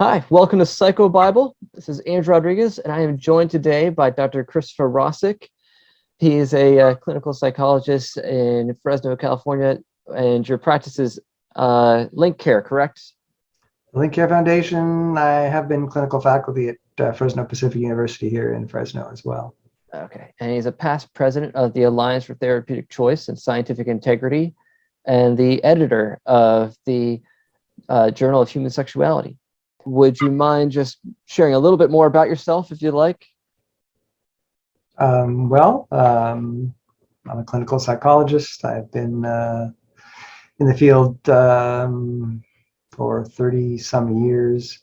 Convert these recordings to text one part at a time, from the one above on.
Hi, welcome to Psycho Bible. This is Andrew Rodriguez, and I am joined today by Dr. Christopher Rosik. He is a clinical psychologist in Fresno, California, and your practice is Link Care, correct? Link Care Foundation. I have been clinical faculty at Fresno Pacific University here in Fresno as well. Okay, and he's a past president of the Alliance for Therapeutic Choice and Scientific Integrity, and the editor of the Journal of Human Sexuality. Would you mind just sharing a little bit more about yourself, if you'd like? I'm a clinical psychologist. I've been in the field for 30 some years.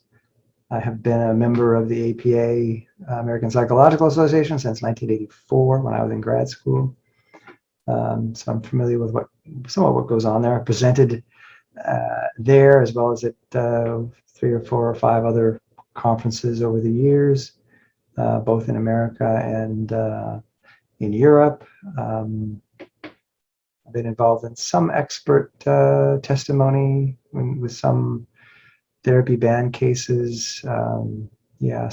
I have been a member of the APA, American Psychological Association, since 1984 when I was in grad school. So I'm familiar with somewhat what goes on there. I presented there as well as at 3 or 4 or 5 other conferences over the years, both in America and in Europe. I've been involved in some expert testimony with some therapy ban cases. Yeah, you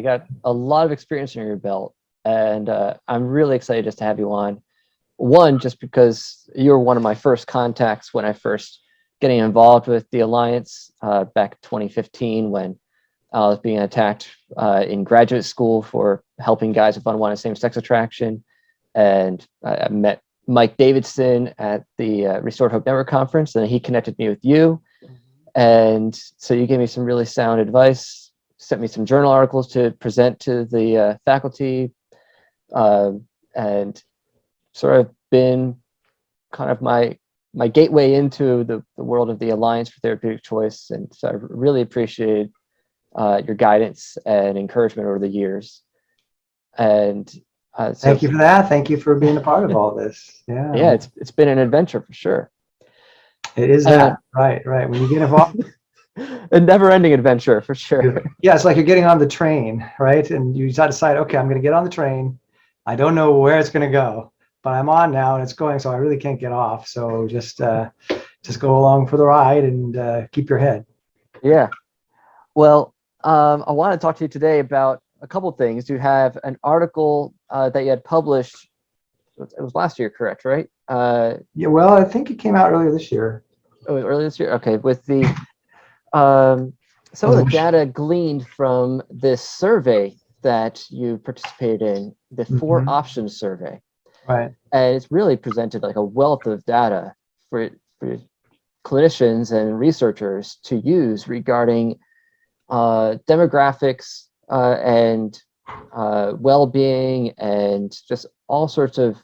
got a lot of experience under your belt, and I'm really excited just to have you on. One, just because you were one of my first contacts when I first getting involved with the Alliance back in 2015 when I was being attacked in graduate school for helping guys with unwanted same-sex attraction. And I met Mike Davidson at the Restored Hope Network conference, and he connected me with you. And so you gave me some really sound advice, sent me some journal articles to present to the faculty, and sort of been kind of my gateway into the world of the Alliance for Therapeutic Choice. And so I really appreciated your guidance and encouragement over the years. And thank you for that. Thank you for being a part of all this. Yeah, it's been an adventure for sure. It is that. Right. When you get involved, a never-ending adventure for sure. Yeah, it's like you're getting on the train, right? And you decide, okay, I'm going to get on the train. I don't know where it's going to go, but I'm on now and it's going, so I really can't get off. So just go along for the ride and keep your head. Yeah. Well, I want to talk to you today about a couple of things. You have an article that you had published. It was last year, correct? Right? Yeah. Well, I think it came out earlier this year. Oh, earlier this year. Okay. With the some of the data gleaned from this survey that you participated in, the 4 options survey. Right. And it's really presented like a wealth of data for clinicians and researchers to use regarding demographics and well-being and just all sorts of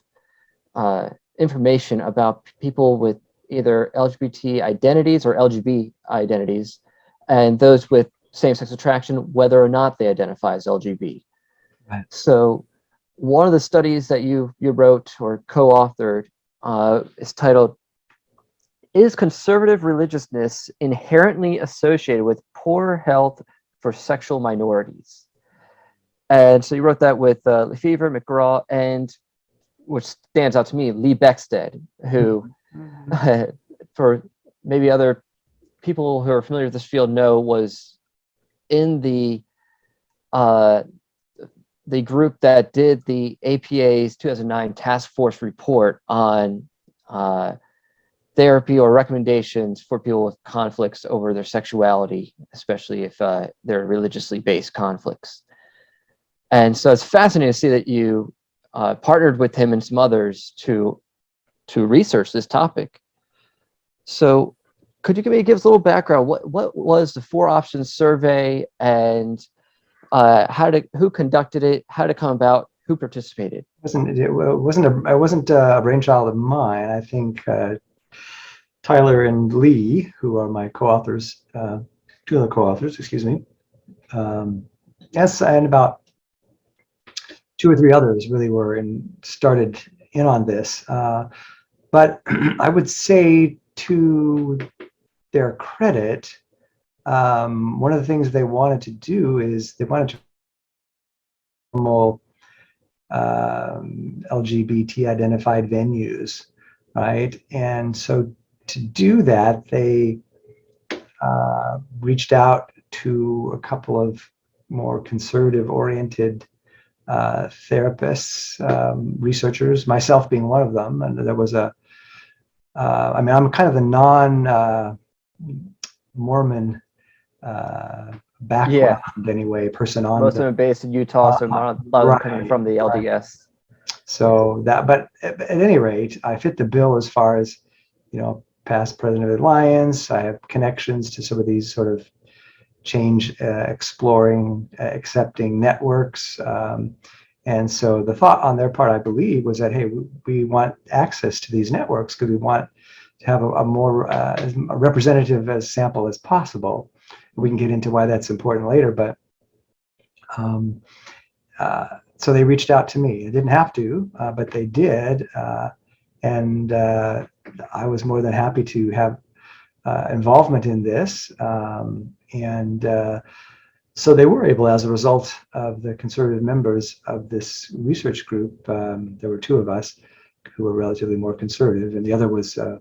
information about people with either LGBT identities or LGB identities, and those with same-sex attraction, whether or not they identify as LGB. Right. So one of the studies that you wrote or co-authored is titled, "Is conservative religiousness inherently associated with poor health for sexual minorities?" And so you wrote that with Lefevre, McGraw, and which stands out to me, Lee Beckstead, who for maybe other people who are familiar with this field know was in the group that did the APA's 2009 task force report on therapy or recommendations for people with conflicts over their sexuality, especially if they're religiously based conflicts. And so it's fascinating to see that you partnered with him and some others to research this topic. So could you give us a little background? What was the 4 options survey, and who conducted it? How did it come about? Who participated? It wasn't a brainchild of mine. I think Tyler and Lee, who are my co-authors, 2 of the co-authors, excuse me. Yes, and about 2 or 3 others really started in on this. But I would say, to their credit, one of the things they wanted to do is they wanted to promote LGBT identified venues, right? And so to do that, they reached out to a couple of more conservative-oriented therapists, researchers, myself being one of them. And there was I mean, I'm kind of the non-Mormon background anyway, person on most of them are based in Utah, so a lot of them coming from the LDS. So that, but at any rate, I fit the bill as far as, past president of the Alliance. I have connections to some of these sort of change exploring, accepting networks. And so the thought on their part, I believe, was that, hey, we want access to these networks because we want to have a more representative sample as possible. We can get into why that's important later, but so they reached out to me. They didn't have to, but they did. And I was more than happy to have involvement in this. So they were able, as a result of the conservative members of this research group, there were two of us who were relatively more conservative, and the other was a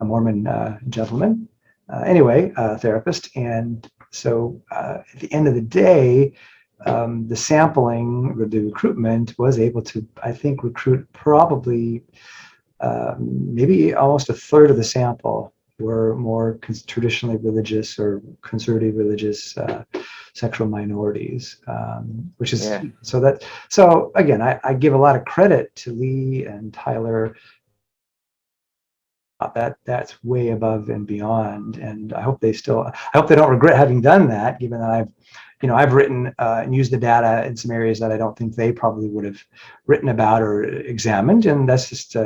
Mormon gentleman, therapist. And so at the end of the day, the sampling, the recruitment was able to, I think, recruit probably maybe almost a third of the sample were more traditionally religious or conservative religious sexual minorities, which is so again, I give a lot of credit to Lee and Tyler. That's way above and beyond, and I hope they don't regret having done that, given that I've written and used the data in some areas that I don't think they probably would have written about or examined, and that's just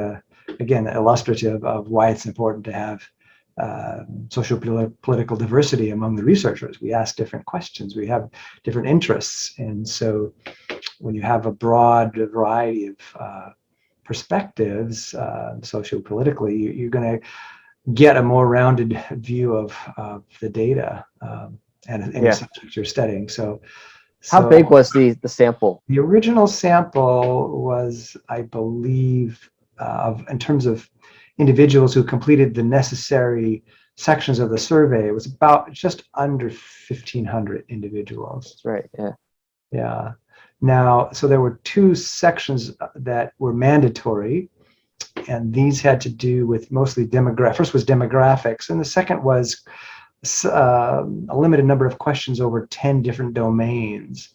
again illustrative of why it's important to have socio-political diversity among the researchers. We ask different questions, we have different interests, and so when you have a broad variety of perspectives, socio-politically, you're going to get a more rounded view of the data and the subject you're studying. So how big was the sample? The original sample was, I believe, in terms of individuals who completed the necessary sections of the survey, it was about just under 1,500 individuals. That's right. Yeah. Yeah. Now, so there were two sections that were mandatory, and these had to do with mostly demographics. First was demographics, and the second was a limited number of questions over 10 different domains,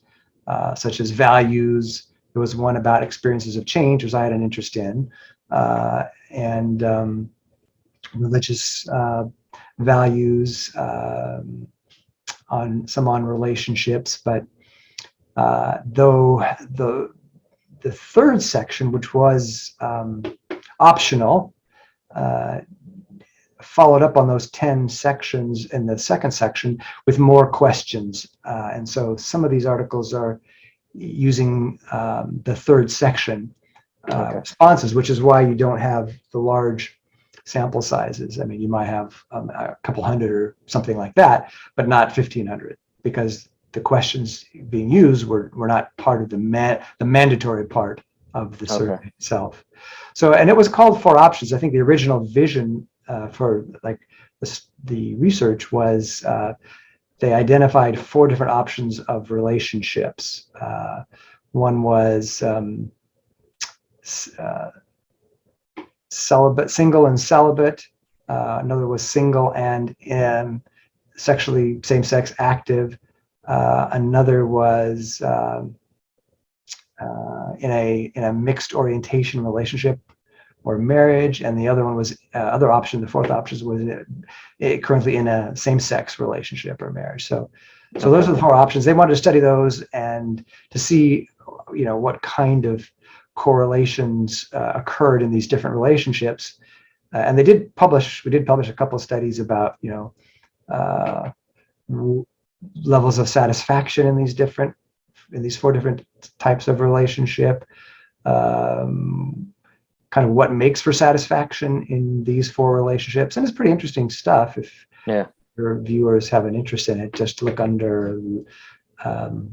such as values. There was one about experiences of change, which I had an interest in, and religious values, on relationships, but though the third section, which was optional, followed up on those 10 sections in the second section with more questions. And so some of these articles are using the third section responses, which is why you don't have the large sample sizes. I mean, you might have a couple hundred or something like that, but not 1,500, because the questions being used were not part of the mandatory part of the survey itself. So, and it was called 4 options. I think the original vision for the research was they identified 4 different options of relationships. One was celibate, single and celibate. Another was single and sexually same-sex active. Another was in a mixed orientation relationship or marriage, and the other one was other option. The fourth option was currently in a same-sex relationship or marriage. So those are the 4 options. They wanted to study those and to see, what kind of correlations occurred in these different relationships. And we did publish a couple of studies about, levels of satisfaction in these 4 different types of relationship, kind of what makes for satisfaction in these 4 relationships. And it's pretty interesting stuff. If your viewers have an interest in it, just look under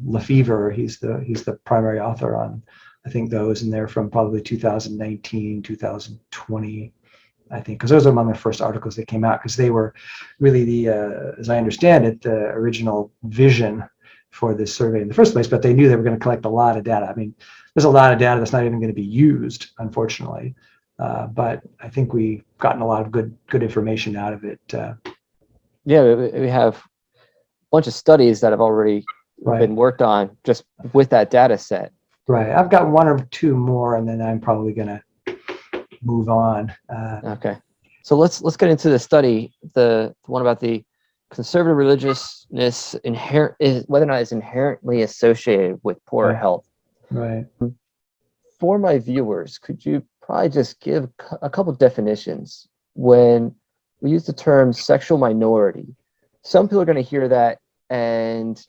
Lefevre. He's the primary author on, I think, those, and they're from probably 2019, 2020. I think, because those are among the first articles that came out, because they were really as I understand it, the original vision for this survey in the first place. But they knew they were going to collect a lot of data. I mean, there's a lot of data that's not even going to be used, unfortunately. But I think we've gotten a lot of good information out of it. Yeah, we have a bunch of studies that have already been worked on just with that data set. Right. I've got one or two more, and then I'm probably going to move on. Okay. So let's get into the study, the one about the conservative religiousness whether or not it's inherently associated with poor health. Right. For my viewers, could you probably just give a couple definitions when we use the term sexual minority? Some people are going to hear that and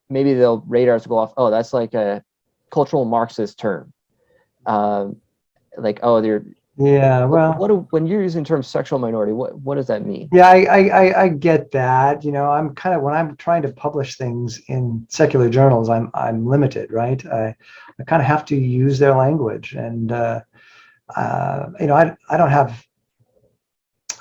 maybe they'll radars go off. Oh, that's like a cultural Marxist term. Like, oh, they're well, when you're using the term sexual minority, what does that mean? Yeah, I get that. I'm kind of, when I'm trying to publish things in secular journals, I'm limited, right? I kind of have to use their language, and I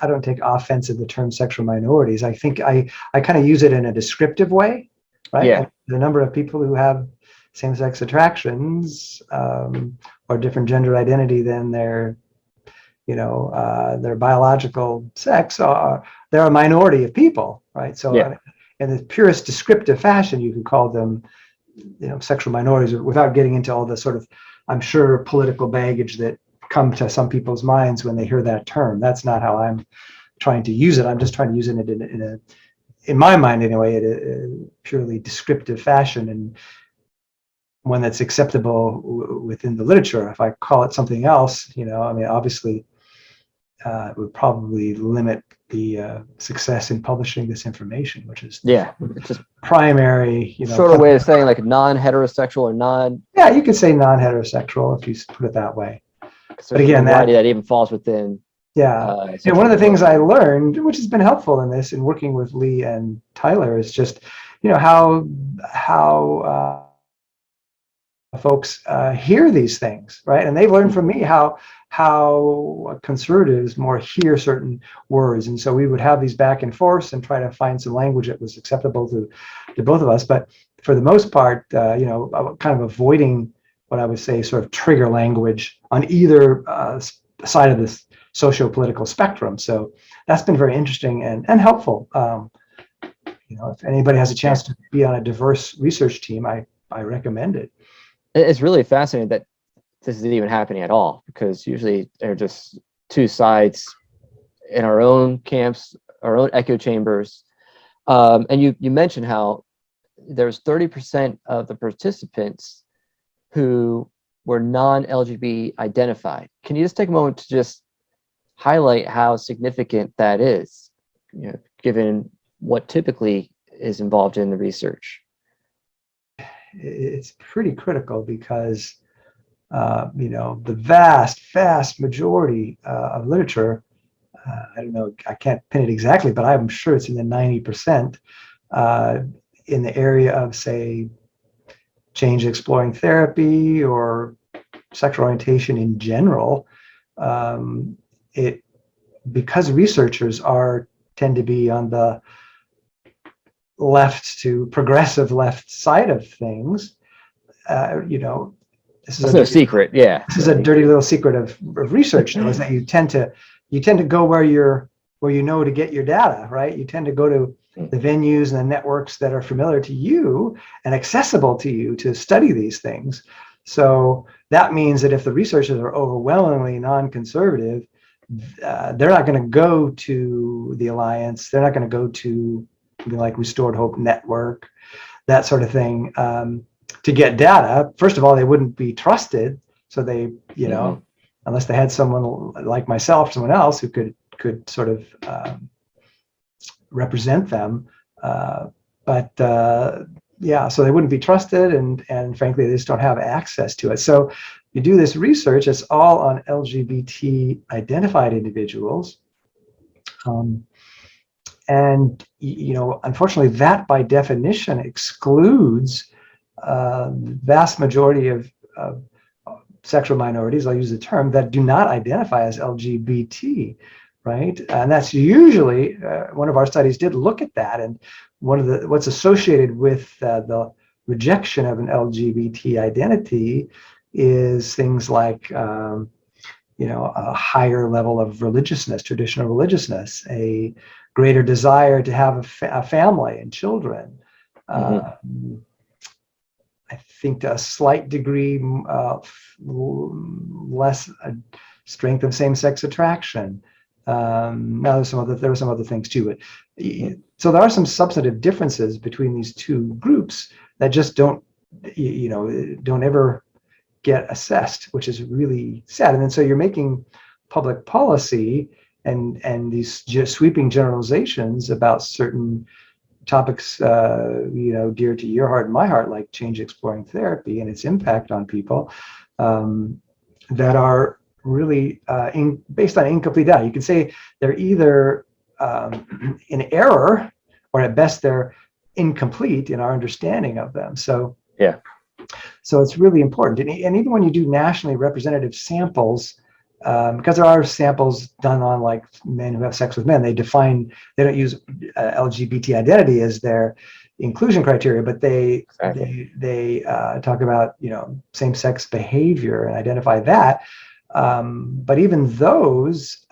don't take offense at the term sexual minorities. I think I kind of use it in a descriptive way, right? Yeah. The number of people who have same-sex attractions or different gender identity than their biological sex, they're a minority of people, right? So in the purest descriptive fashion, you could call them, sexual minorities without getting into all the sort of, I'm sure, political baggage that come to some people's minds when they hear that term. That's not how I'm trying to use it. I'm just trying to use it in my mind anyway, in a purely descriptive fashion, and one that's acceptable within the literature. If I call it something else, obviously, it would probably limit the success in publishing this information, which is it's just primary, shorter way of saying like non-heterosexual or non. Yeah, you could say non-heterosexual if you put it that way. But again, that even falls within. And one of the things I learned, which has been helpful in this, in working with Lee and Tyler, is just how folks hear these things, right? And they've learned from me how conservatives more hear certain words, and so we would have these back and forths and try to find some language that was acceptable to both of us. But for the most part, kind of avoiding what I would say sort of trigger language on either side of this socio-political spectrum. So that's been very interesting and helpful. If anybody has a chance to be on a diverse research team, I recommend it. It's really fascinating that this is even happening at all, because usually they're just two sides in our own camps, our own echo chambers. And you mentioned how there's 30% of the participants who were non-LGBT identified. Can you just take a moment to just highlight how significant that is, given what typically is involved in the research? It's pretty critical because, the vast majority of literature, I don't know, I can't pin it exactly, but I'm sure it's in the 90% in the area of, say, change exploring therapy or sexual orientation in general. Because researchers tend to be on the left to progressive left side of things, this is no secret. Yeah, this is a dirty little secret of research, though, is that you tend to go where you know to get your data, right? You tend to go to the venues and the networks that are familiar to you and accessible to you to study these things. So that means that if the researchers are overwhelmingly non-conservative, they're not going to go to the Alliance. They're not going to go to something like Restored Hope Network, that sort of thing, to get data. First of all, they wouldn't be trusted. So they, unless they had someone like myself, someone else who could sort of represent them. So they wouldn't be trusted, and frankly, they just don't have access to it. So you do this research, it's all on LGBT identified individuals. And, unfortunately, that by definition excludes the vast majority of sexual minorities, I'll use the term, that do not identify as LGBT, right? And that's usually, one of our studies did look at that, and what's associated with the rejection of an LGBT identity is things like a higher level of religiousness, traditional religiousness, a greater desire to have a family and children. I think to a slight degree less strength of same-sex attraction. Now there are some other things too, but so there are some substantive differences between these two groups that just don't ever get assessed, which is really sad. And then so you're making public policy and these sweeping generalizations about certain topics, dear to your heart and my heart, like change exploring therapy and its impact on people, that are really based on incomplete data. You can say they're either in error, or at best they're incomplete in our understanding of them. So yeah. So it's really important. And even when you do nationally representative samples, because there are samples done on like men who have sex with men, they don't use LGBT identity as their inclusion criteria, but they talk about same-sex behavior and identify that. But even those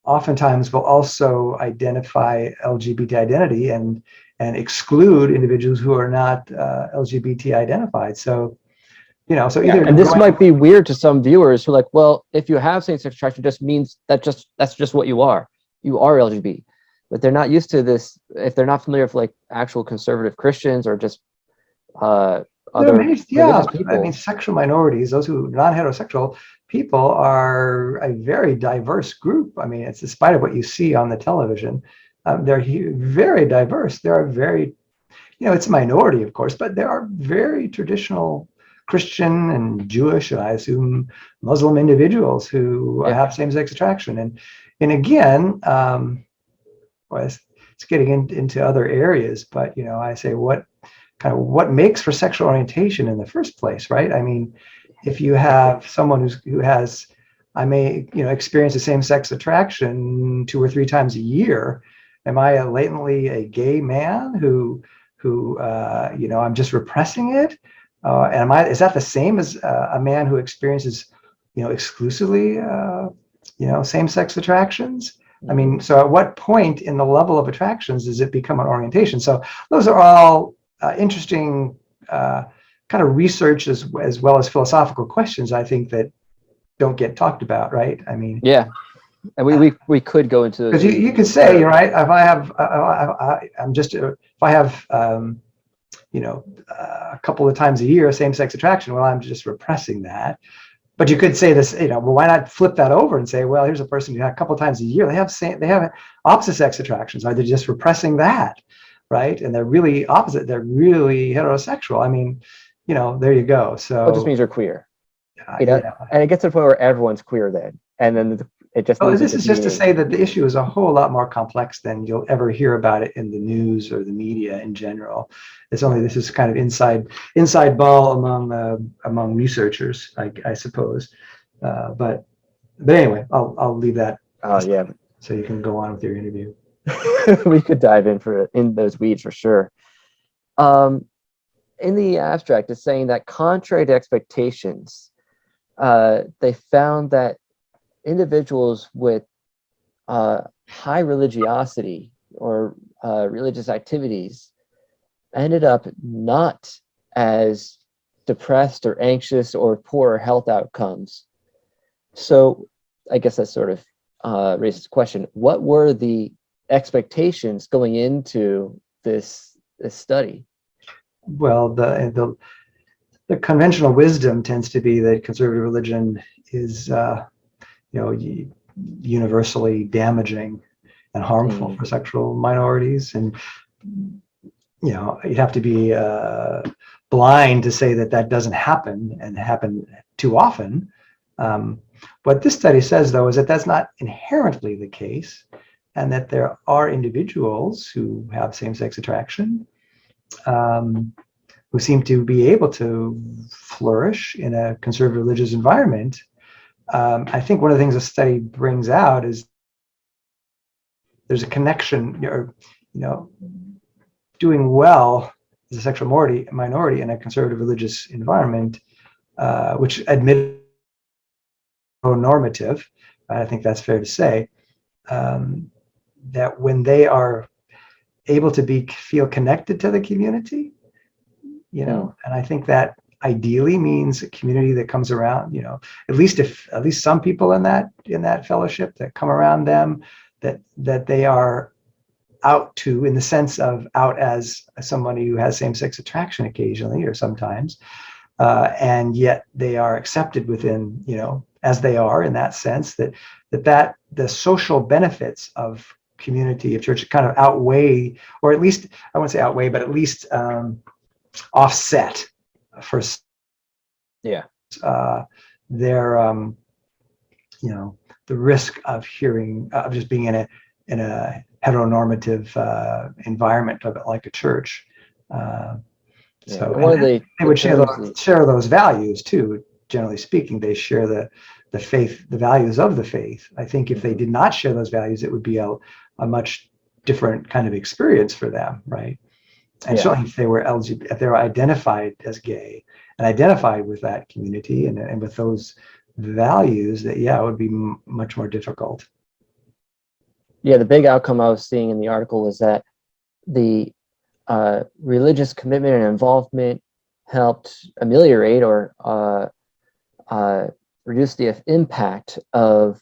oftentimes will also identify LGBT identity and exclude individuals who are not LGBT identified. So, either. And this might be weird to some viewers who are like, well, if you have same-sex attraction, just means that's just what you are. You are LGBT. But they're not used to this. If they're not familiar with like actual conservative Christians or just other religious people. I mean, sexual minorities, those who non-heterosexual people, are a very diverse group. I mean, it's despite of what you see on the television. They're very diverse. There are very, it's a minority, of course, but there are very traditional Christian and Jewish, and I assume Muslim individuals who have same-sex attraction. And again, it's getting into other areas, but I say what makes for sexual orientation in the first place, right? I mean, if you have someone who has, I may experience the same-sex attraction 2 or 3 times a year. Am I latently a gay man who I'm just repressing it? Is that the same as a man who experiences exclusively same-sex attractions? I mean, so at what point in the level of attractions does it become an orientation? So those are all interesting kind of research as well as philosophical questions, I think, that don't get talked about, right? I mean, yeah. And we could go into because you could say, right, if I have a couple of times a year same-sex attraction, well, I'm just repressing that. But you could say this, well, why not flip that over and say, well, here's a person who a couple of times a year they have opposite sex attractions. Are they just repressing that, right? And they're really opposite. They're really heterosexual. I mean, there you go. So it just means you're queer. And it gets to the point where everyone's queer then, and then it just. This is just to say that the issue is a whole lot more complex than you'll ever hear about it in the news or the media in general. This is kind of inside ball among researchers, I suppose. But anyway, I'll leave that. So you can go on with your interview. We could dive in those weeds for sure. In the abstract, it's saying that contrary to expectations, they found that individuals with high religiosity or religious activities ended up not as depressed or anxious or poorer health outcomes. So I guess that sort of raises the question, what were the expectations going into this study? Well, the conventional wisdom tends to be that conservative religion is universally damaging and harmful for sexual minorities, and you'd have to be blind to say that doesn't happen and happen too often. What this study says, though, is that that's not inherently the case, and that there are individuals who have same-sex attraction who seem to be able to flourish in a conservative religious environment. I think one of the things the study brings out is there's a connection, or doing well as a sexual minority in a conservative religious environment, which admit normative. I think that's fair to say. That when they are able to feel connected to the community, and I think that ideally means a community that comes around, at least some people in that fellowship that come around them, that they are out to, in the sense of out as somebody who has same-sex attraction occasionally or sometimes, and yet they are accepted within, as they are, in that sense, that the social benefits of community, of church, kind of outweigh, or at least, I wouldn't say outweigh, but at least offset for their the risk of just being in a heteronormative environment like a church. So they would share those values too. Generally speaking, they share the faith, the values of the faith. I think if they did not share those values, it would be a much different kind of experience for them, right? And certainly if they were LGBT, if they were identified as gay and identified with that community and with those values, that it would be much more difficult. Yeah, the big outcome I was seeing in the article was that the religious commitment and involvement helped ameliorate or reduce the impact of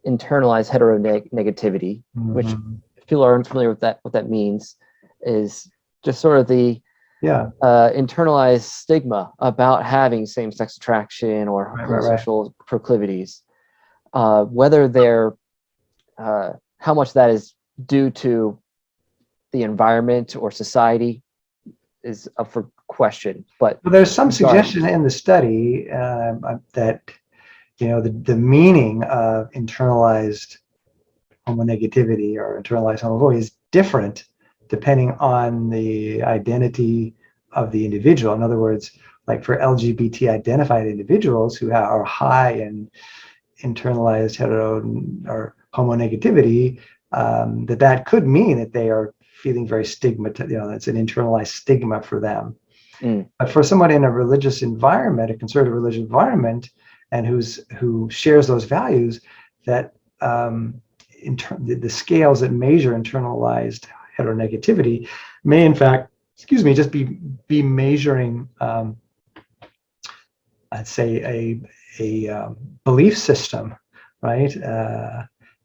internalized heteronegativity, which, if people aren't familiar with what that means, is just sort of the internalized stigma about having same-sex attraction or homosexual proclivities, whether they're how much that is due to the environment or society is up for question. But there's some suggestion in the study that the meaning of internalized homonegativity or internalized homophobia is different depending on the identity of the individual. In other words, like for LGBT identified individuals who are high in internalized hetero or homonegativity, that could mean that they are feeling very stigmatized. It's an internalized stigma for them. But for someone in a religious environment, a conservative religious environment, and who shares those values, that the scales that measure internalized heteronegativity may, in fact, just be measuring, I'd say, a belief system, right?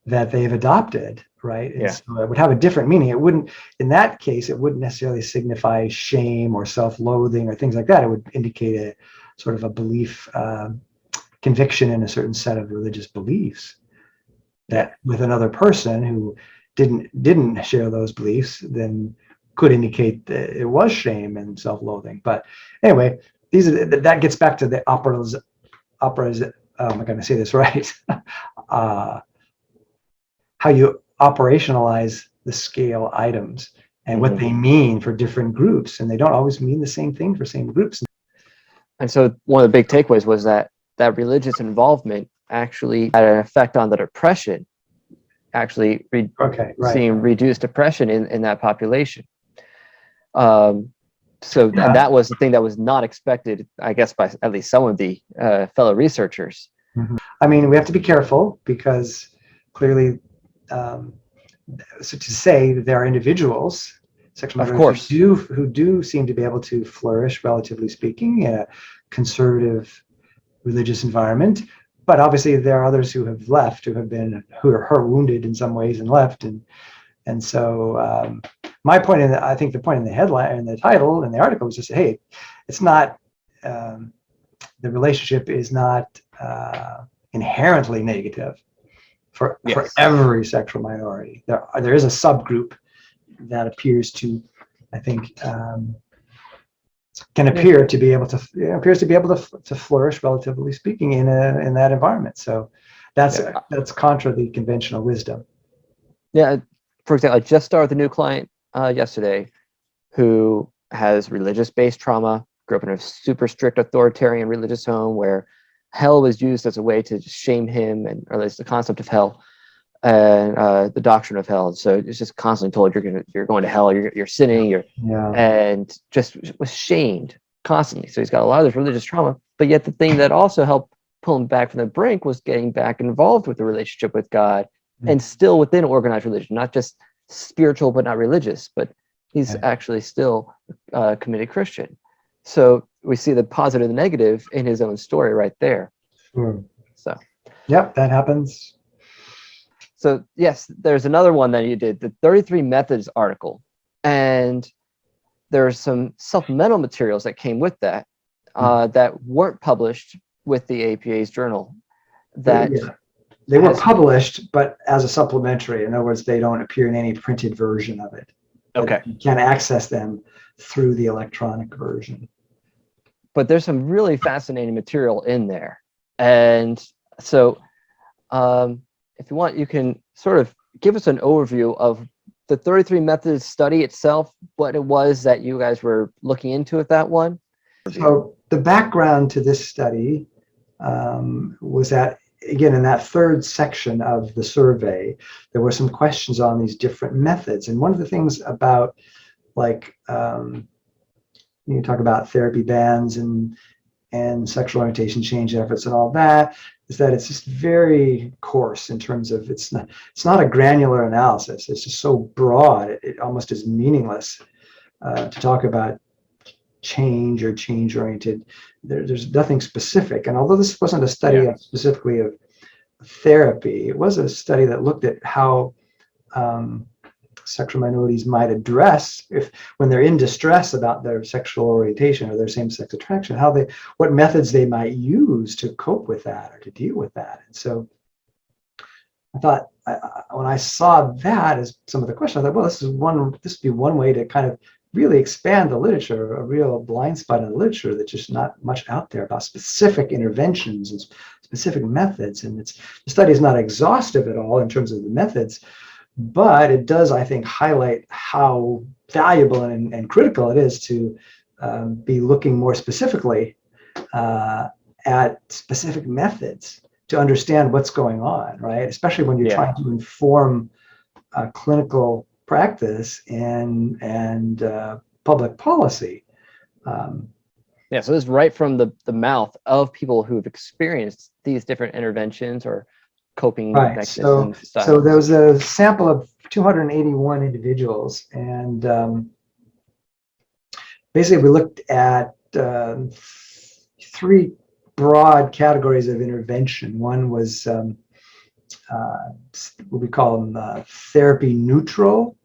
That they've adopted, right? And so it would have a different meaning. It wouldn't, in that case, it wouldn't necessarily signify shame or self-loathing or things like that. It would indicate a sort of a belief, conviction in a certain set of religious beliefs, that with another person who didn't share those beliefs, then could indicate that it was shame and self-loathing. But anyway, that gets back to the operas. Am I going to say this right? How you operationalize the scale items and what they mean for different groups, and they don't always mean the same thing for same groups. And so one of the big takeaways was that religious involvement actually had an effect on the depression, actually seeing reduced depression in that population. And that was the thing that was not expected, I guess, by at least some of the fellow researchers. I mean, we have to be careful because clearly, so to say that there are individuals, sexual minorities, who do seem to be able to flourish, relatively speaking, in a conservative religious environment. But obviously, there are others who have left, who are wounded in some ways and left, and so my point, I think the point in the headline, in the title, in the article, was just, hey, it's not, the relationship is not inherently negative for every sexual minority. There is a subgroup that appears to, I think, appears to be able to flourish, relatively speaking, in that environment. So that's contra the conventional wisdom. Yeah. For example, I just started with a new client yesterday who has religious-based trauma, grew up in a super strict authoritarian religious home where hell was used as a way to just shame him, and or at least the concept of hell and the doctrine of hell. So it's just constantly told you're going to hell, you're sinning, and just was shamed constantly. So he's got a lot of this religious trauma, but yet the thing that also helped pull him back from the brink was getting back involved with the relationship with God, and still within organized religion, not just spiritual but not religious, but he's actually still a committed Christian. So we see the positive and negative in his own story right there. Sure. So yep, that happens. So yes, there's another one that you did, the 33 Methods article, and there's some supplemental materials that came with that that weren't published with the APA's journal. That they were published, but as a supplementary. In other words, they don't appear in any printed version of it. Okay, you can access them through the electronic version. But there's some really fascinating material in there, and so. If you want, you can sort of give us an overview of the 33 Methods study itself, what it was that you guys were looking into with that one. So the background to this study was that, again, in that third section of the survey, there were some questions on these different methods. And one of the things about, like, you talk about therapy bans and sexual orientation change efforts and all that, is that it's just very coarse in terms of it's not a granular analysis. It's just so broad, it almost is meaningless to talk about change or change-oriented. There's nothing specific. And although this wasn't a study specifically of therapy, it was a study that looked at how sexual minorities might address, when they're in distress about their sexual orientation or their same-sex attraction, what methods they might use to cope with that or to deal with that. And so I thought, when I saw that as some of the questions, I thought, well, this would be one way to kind of really expand the literature, a real blind spot in the literature that's just not much out there about specific interventions and specific methods. And the study is not exhaustive at all in terms of the methods, but it does, I think, highlight how valuable and critical it is to be looking more specifically at specific methods to understand what's going on, right? Especially when you're trying to inform clinical practice and public policy. So this is right from the mouth of people who've experienced these different interventions or coping mechanisms. So there was a sample of 281 individuals, and basically we looked at three broad categories of intervention. One was what we call them therapy neutral,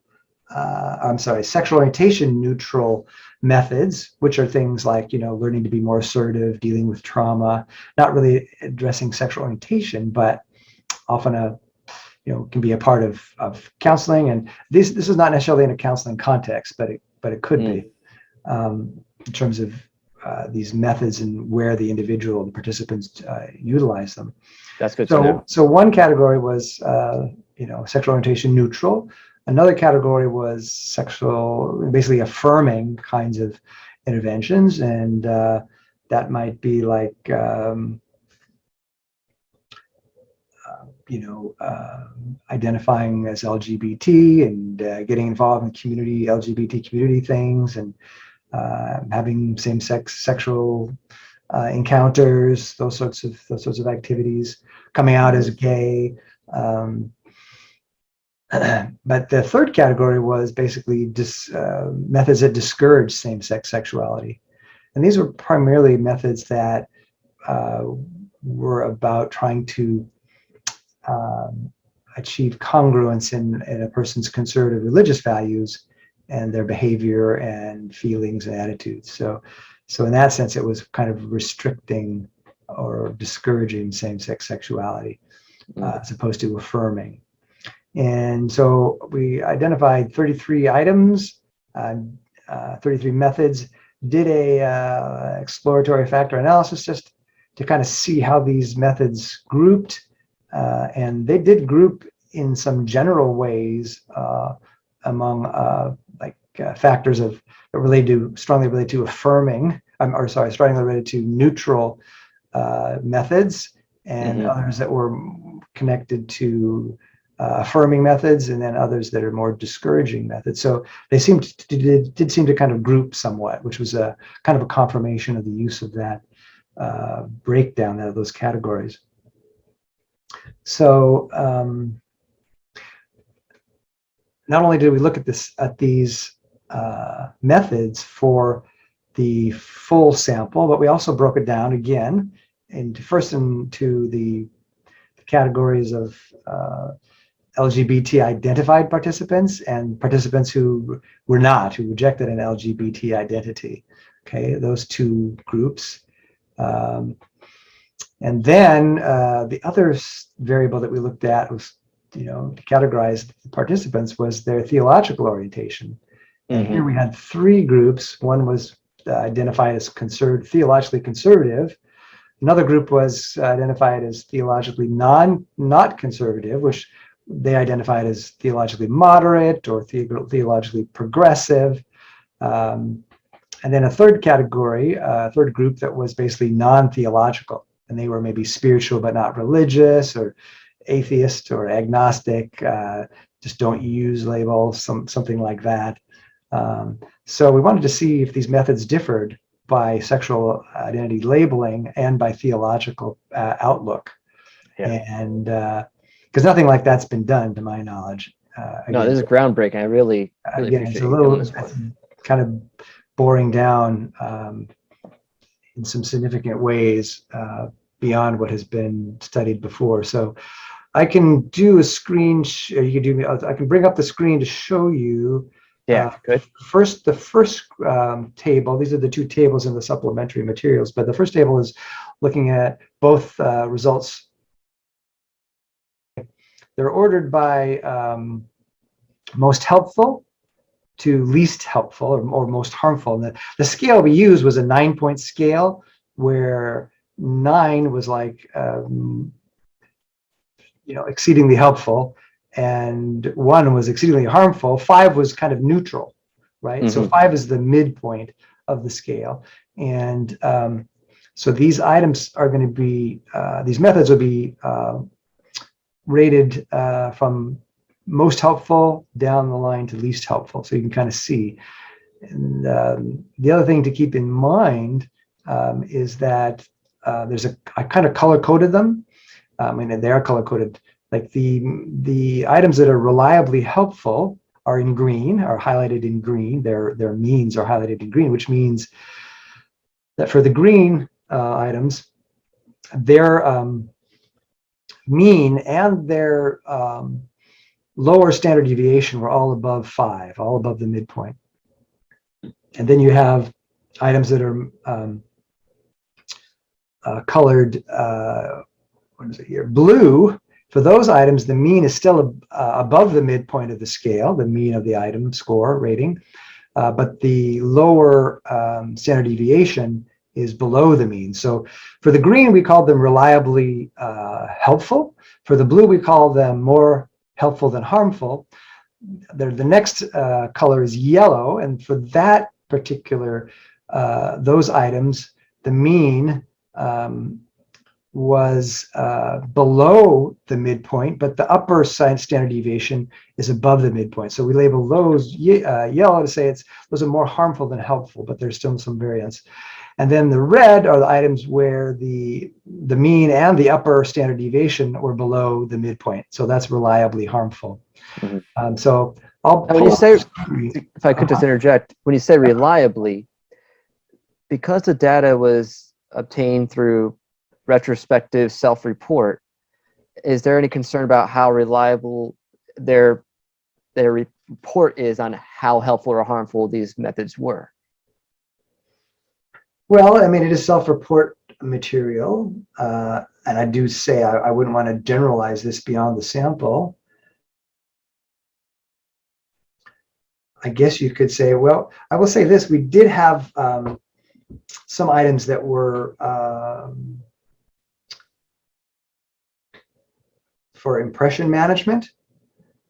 sexual orientation neutral methods, which are things like, learning to be more assertive, dealing with trauma, not really addressing sexual orientation, but often can be a part of counseling. And this is not necessarily in a counseling context, but it could be in terms of these methods and where the individual and participants utilize them. That's good to know. So one category was sexual orientation neutral. Another category was basically affirming kinds of interventions, and that might be like identifying as LGBT and getting involved in LGBT community things, and having same-sex sexual encounters, those sorts of activities, coming out as gay. But the third category was basically methods that discourage same-sex sexuality, and these were primarily methods that were about trying to achieve congruence in a person's conservative religious values and their behavior and feelings and attitudes. So in that sense, it was kind of restricting or discouraging same-sex sexuality as opposed to affirming. And so we identified 33 items, 33 methods, did a exploratory factor analysis just to kind of see how these methods grouped. And they did group in some general ways among factors of strongly related to affirming, strongly related to neutral methods, and others that were connected to affirming methods, and then others that are more discouraging methods. So they did seem to kind of group somewhat, which was a kind of a confirmation of the use of that breakdown of those categories. So not only did we look at these methods for the full sample, but we also broke it down again into the categories of LGBT identified participants and participants who rejected an LGBT identity. Okay, those two groups. And then the other variable that we looked at was, to categorize the participants, was their theological orientation. And here we had three groups. One was identified as theologically conservative. Another group was identified as theologically not conservative, which they identified as theologically moderate or theologically progressive. And then a third category, a third group that was basically non-theological, and they were maybe spiritual but not religious, or atheist or agnostic, just don't use labels, something like that. So we wanted to see if these methods differed by sexual identity labeling and by theological outlook. And because nothing like that's been done to my knowledge. No, this is groundbreaking. I really appreciate you doing this work. Kind of boring down in some significant ways beyond what has been studied before. So I can do a screen. I can bring up the screen to show you. Yeah, good. The first table. These are the two tables in the supplementary materials. But the first table is looking at both results. They're ordered by most helpful to least helpful, or most harmful. And the scale we used was a 9-point scale, where 9 was like exceedingly helpful, and 1 was exceedingly harmful. 5 was kind of neutral, right? So 5 is the midpoint of the scale. And so these items are going to be, these methods will be rated from most helpful down the line to least helpful, so you can kind of see. And the other thing to keep in mind is that I kind of color coded them. And they are color coded. Like the items that are reliably helpful are in green, are highlighted in green. Their means are highlighted in green, which means that for the green items, their mean and their lower standard deviation were all above 5, all above the midpoint. And then you have items that are colored, what is it here? Blue. For those items, the mean is still above the midpoint of the scale, the mean of the item score rating, but the lower standard deviation is below the mean. So for the green, we call them reliably helpful. For the blue, we call them more helpful than harmful. The next color is yellow, and for that particular, those items, the mean was below the midpoint, but the upper standard deviation is above the midpoint. So we label those yellow to say those are more harmful than helpful, but there's still some variance. And then the red are the items where the mean and the upper standard deviation were below the midpoint. So that's reliably harmful. So when you say, if I could just interject, when you say reliably, because the data was obtained through retrospective self-report, is there any concern about how reliable their report is on how helpful or harmful these methods were? Well, I mean, it is self-report material, and I do say I wouldn't want to generalize this beyond the sample. I guess you could say, well, I will say this: we did have some items that were for impression management.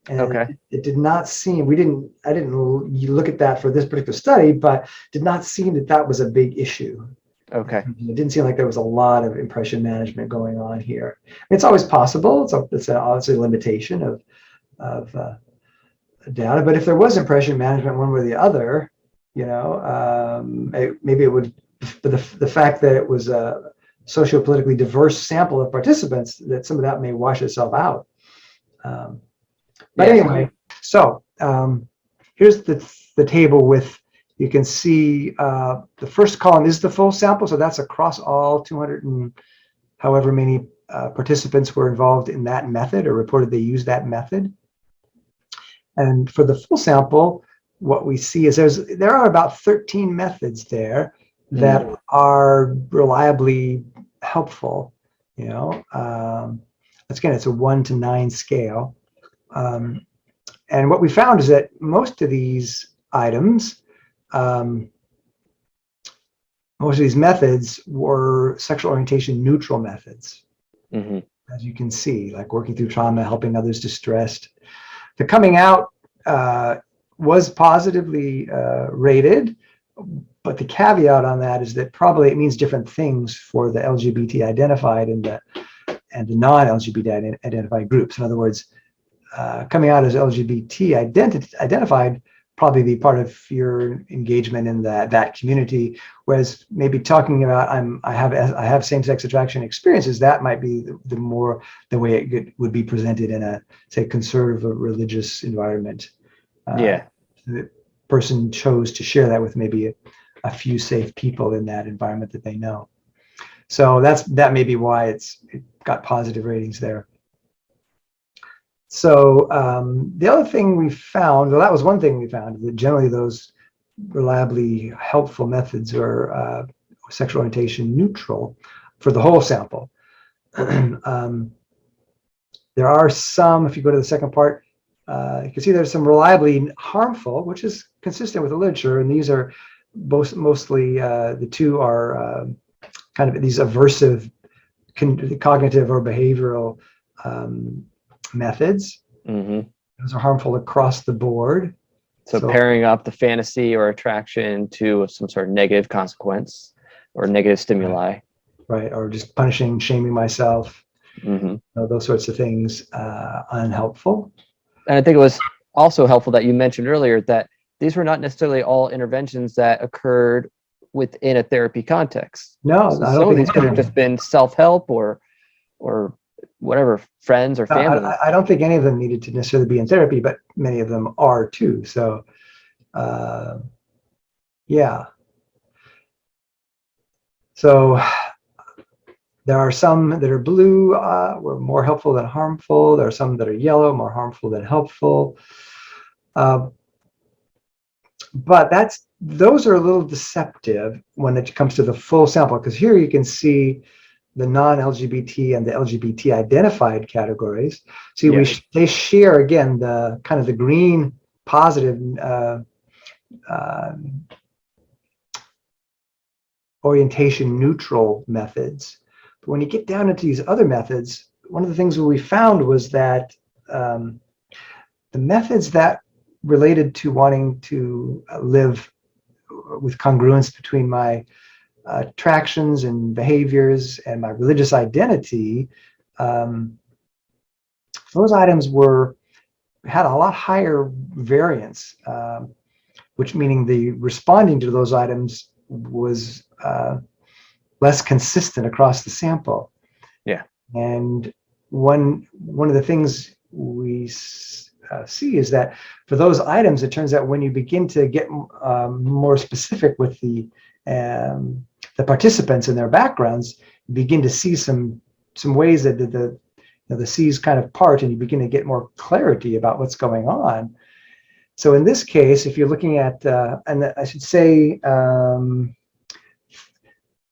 And Okay. it did not seem, I didn't look at that for this particular study, but did not seem that that was a big issue. Okay. It didn't seem like there was a lot of impression management going on here. It's always possible. It's obviously a limitation of data, but if there was impression management one way or the other, maybe it would, the fact that it was a sociopolitically diverse sample of participants, that some of that may wash itself out. But anyway, so here's the table with, you can see the first column is the full sample, so that's across all 200 and however many participants were involved in that method or reported they used that method. And for the full sample, what we see is there are about 13 methods there that are reliably helpful. Again, it's a 1 to 9 scale. And what we found is that most of these items, most of these methods were sexual orientation neutral methods. As you can see, like working through trauma, helping others distressed. The coming out was positively rated, but the caveat on that is that probably it means different things for the LGBT identified and the non-LGBT identified groups. In other words, coming out as LGBT identified probably be part of your engagement in that community, whereas maybe talking about I have same-sex attraction experiences, that might be the way it would be presented in a, say, conservative or religious environment. The person chose to share that with maybe a few safe people in that environment that they know. So that may be why it got positive ratings there. So the other thing we found, well, that was one thing we found, that generally those reliably helpful methods are sexual orientation neutral for the whole sample. There are some, if you go to the second part, you can see there's some reliably harmful, which is consistent with the literature, and these are mostly, the two are kind of these aversive cognitive or behavioral methods. Those are harmful across the board. So pairing up the fantasy or attraction to some sort of negative consequence or negative stimuli. Right, or just punishing, shaming myself, those sorts of things, unhelpful. And I think it was also helpful that you mentioned earlier that these were not necessarily all interventions that occurred within a therapy context. No, so I some don't of think these could have just been self-help or whatever, friends or family. I don't think any of them needed to necessarily be in therapy, but many of them are too. So, yeah. So there are some that are blue, were more helpful than harmful. There are some that are yellow, more harmful than helpful. But those are a little deceptive when it comes to the full sample, because here you can see the non-LGBT and the LGBT identified categories. See, they share again the kind of the green positive orientation neutral methods. But when you get down into these other methods, one of the things that we found was that the methods that related to wanting to live with congruence between my attractions and behaviors and my religious identity, those items had a lot higher variance, which meaning the responding to those items was less consistent across the sample. Yeah. And one of the things we see is that for those items, it turns out when you begin to get more specific with the participants and their backgrounds, you begin to see some ways that the C's kind of part, and you begin to get more clarity about what's going on. So in this case, if you're looking at, and I should say,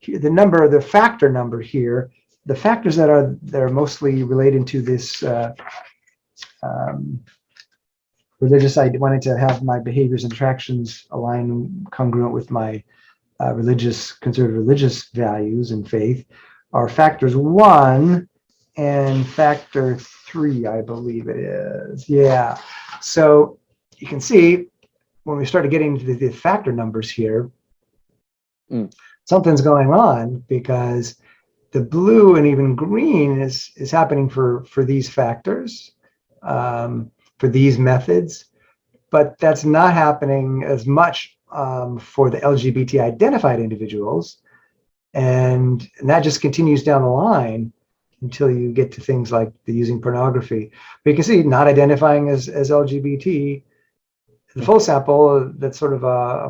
the factor number here, the factors that are mostly related to this religious, I wanted to have my behaviors and attractions align congruent with my conservative religious values and faith, are factors 1 and factor 3, I believe it is. Yeah. So you can see when we started getting to the factor numbers here, something's going on, because the blue and even green is happening for these factors, for these methods, but that's not happening as much for the LGBT identified individuals. And that just continues down the line until you get to things like the using pornography. But you can see not identifying as LGBT, the full sample, that's sort of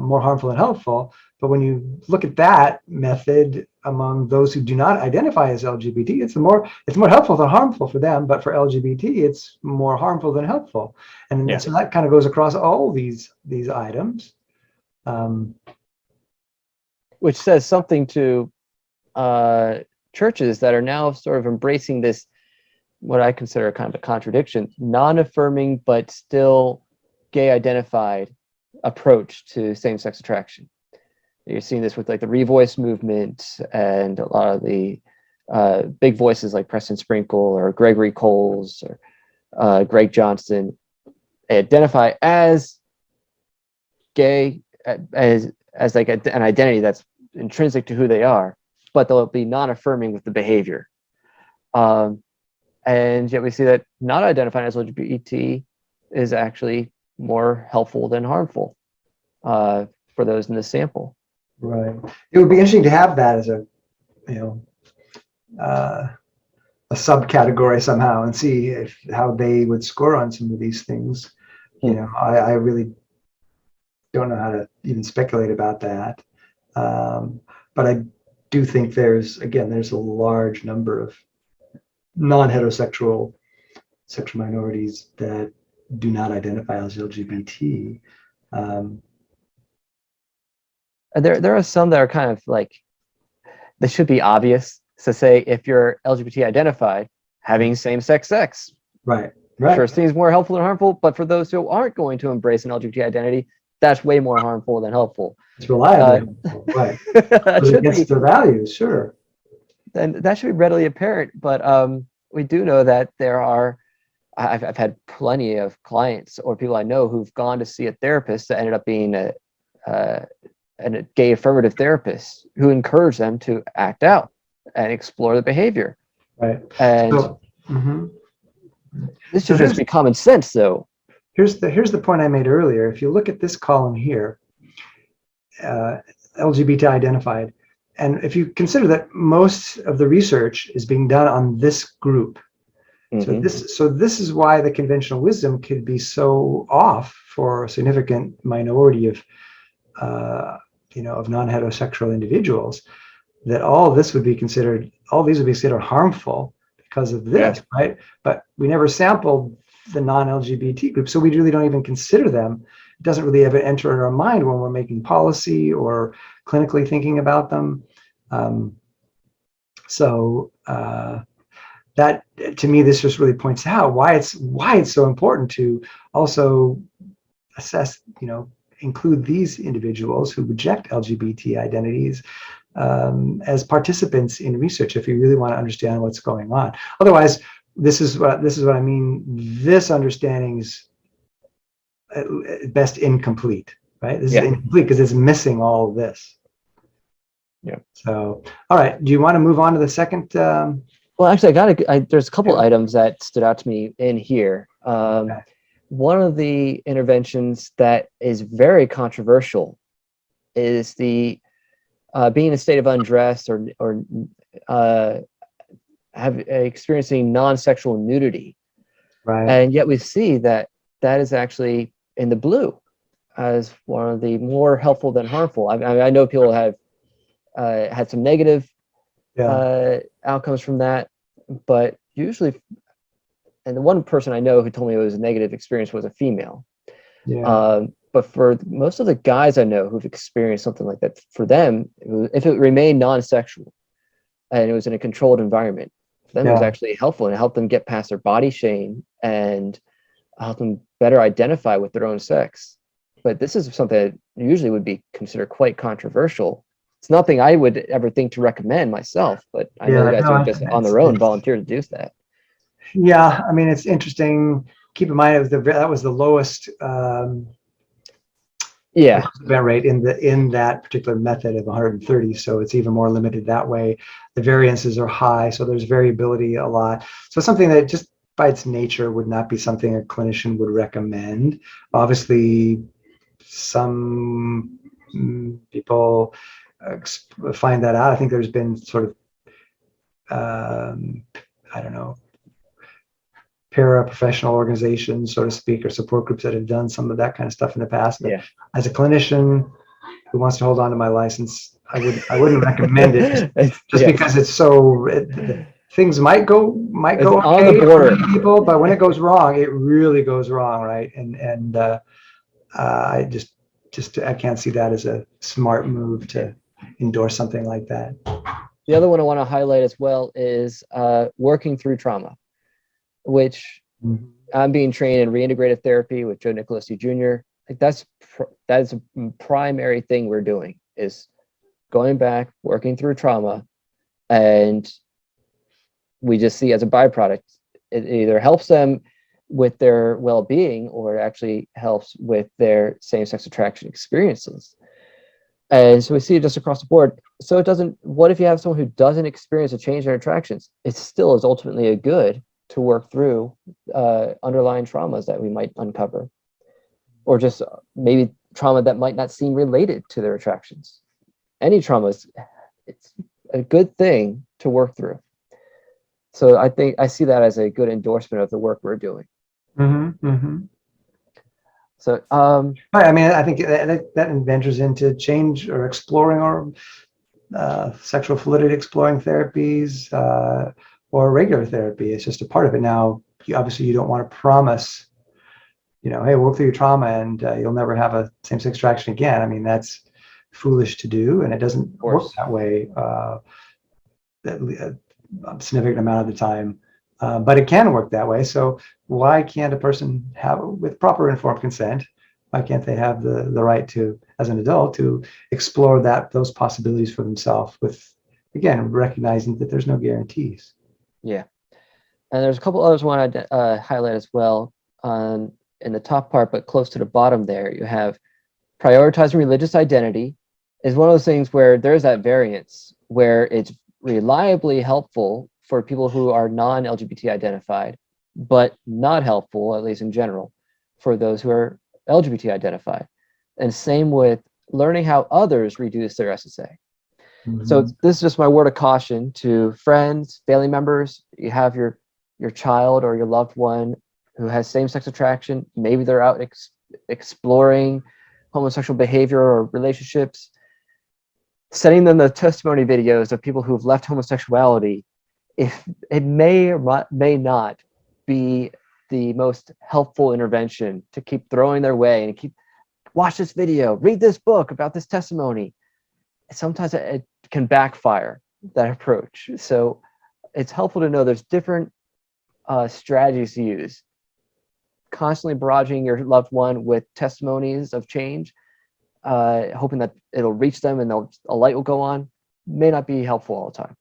more harmful than helpful. But when you look at that method among those who do not identify as LGBT, it's more helpful than harmful for them. But for LGBT, it's more harmful than helpful. And so that kind of goes across all these items. Which says something to churches that are now sort of embracing this, what I consider kind of a contradiction, non-affirming but still gay identified approach to same-sex attraction. You're seeing this with like the Revoice movement and a lot of the big voices like Preston Sprinkle or Gregory Coles or Greg Johnson. They identify as gay, as like an identity that's intrinsic to who they are, but they'll be non-affirming with the behavior. And yet we see that not identifying as LGBT is actually more helpful than harmful for those in the sample. Right. It would be interesting to have that as a subcategory somehow, and see how they would score on some of these things. I really don't know how to even speculate about that. But I do think there's a large number of non-heterosexual sexual minorities that do not identify as LGBT. There are some that are kind of like, they should be obvious. So say if you're LGBT identified, having same-sex sex. Right. Sure seems more helpful than harmful, but for those who aren't going to embrace an LGBT identity, that's way more harmful than helpful. It's reliably helpful, right. Against their values, sure. Then that should be readily apparent. But we do know that there are, I've had plenty of clients or people I know who've gone to see a therapist that ended up being a gay affirmative therapist who encouraged them to act out and explore the behavior. Right. And this should just be common sense, though. Here's the point I made earlier. If you look at this column here, LGBT identified, and if you consider that most of the research is being done on this group, so this is why the conventional wisdom could be so off for a significant minority of non-heterosexual individuals, that all these would be considered harmful because of this, right? But we never sampled the non-LGBT group, so we really don't even consider them. It doesn't really ever enter in our mind when we're making policy or clinically thinking about them. That, to me, this just really points out why it's so important to also assess, include these individuals who reject LGBT identities as participants in research, if you really want to understand what's going on. Otherwise, this is what I mean. This understanding is at best incomplete, right? This is incomplete because it's missing all of this. Yeah. So, all right. Do you want to move on to the second? Well, actually, there's a couple items that stood out to me in here. Okay. One of the interventions that is very controversial is the being in a state of undress or experiencing non-sexual nudity. Right. And yet we see that is actually in the blue as one of the more helpful than harmful. I know people have had some negative outcomes from that, but usually, and the one person I know who told me it was a negative experience was a female. Yeah. But for most of the guys I know who've experienced something like that, for them, if it remained non-sexual and it was in a controlled environment, for them it was actually helpful, and it helped them get past their body shame and help them better identify with their own sex. But this is something that usually would be considered quite controversial. It's nothing I would ever think to recommend myself, but I know the guys who just on their own volunteer to do that. Yeah, I mean, it's interesting. Keep in mind, that was the lowest Yeah. event rate in that particular method of 130. So it's even more limited that way. The variances are high, so there's variability a lot. So something that just by its nature would not be something a clinician would recommend. Obviously, some people find that out. I think there's been sort of I don't know, paraprofessional organizations, so to speak, or support groups that have done some of that kind of stuff in the past. But as a clinician who wants to hold on to my license, I wouldn't recommend it just because it's so things might go it's okay on the border for people, but when it goes wrong, it really goes wrong, right? And I I can't see that as a smart move to endorse something like that. The other one I want to highlight as well is working through trauma, which I'm being trained in reintegrative therapy with Joe Nicolosi Jr. Like that's a primary thing we're doing, is going back, working through trauma, and we just see as a byproduct, it either helps them with their well-being or it actually helps with their same-sex attraction experiences. And so we see it just across the board. So it doesn't, what if you have someone who doesn't experience a change in their attractions? It still is ultimately a good to work through underlying traumas that we might uncover, or just maybe trauma that might not seem related to their attractions. Any traumas, it's a good thing to work through. So I think I see that as a good endorsement of the work we're doing. So I mean, I think that ventures into change or exploring or sexual fluidity exploring therapies or regular therapy. It's just a part of it. Now, obviously, you don't want to promise, hey, work through your trauma and you'll never have a same-sex attraction again. I mean, that's foolish to do, and it doesn't work that way a significant amount of the time. But it can work that way. So why can't a person have, with proper informed consent, why can't they have the right to, as an adult, to explore those possibilities for themselves with, again, recognizing that there's no guarantees. Yeah. And there's a couple others I want to highlight as well. In the top part, but close to the bottom there, you have prioritizing religious identity is one of those things where there's that variance where it's reliably helpful for people who are non-LGBT identified, but not helpful, at least in general, for those who are LGBT identified. And same with learning how others reduce their SSA. So this is just my word of caution to friends, family members. You have your child or your loved one who has same-sex attraction. Maybe they're out exploring homosexual behavior or relationships. Sending them the testimony videos of people who've left homosexuality, if it may or may not be the most helpful intervention to keep throwing their way and keep watch this video, read this book about this testimony. Sometimes it can backfire, that approach. So it's helpful to know there's different strategies to use. Constantly barraging your loved one with testimonies of change, hoping that it'll reach them and a light will go on, may not be helpful all the time.